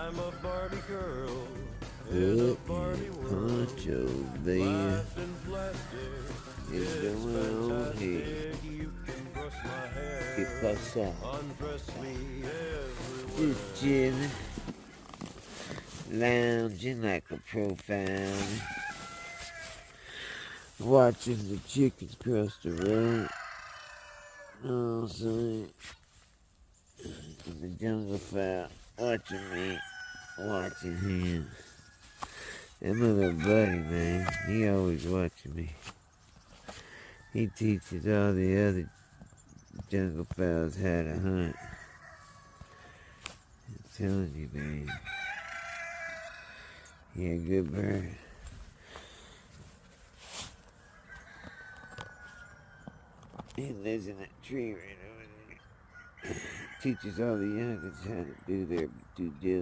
I'm a Barbie girl in a Put Barbie your world. poncho there. Laughed in plastic, It's it's going on here. fantastic. You can brush my Que hair, passa? undress me Just everywhere. chillin', lounging like a profound, watching the chickens cross the road. Know what I'm saying? And the jungle fowl watching me, watching him. And my little buddy, man, he always watching me. He teaches all the other jungle fowls how to hunt. I'm telling you, man. He a good bird. He lives in that tree right over there. Teaches all the youngins how to do their due diligence.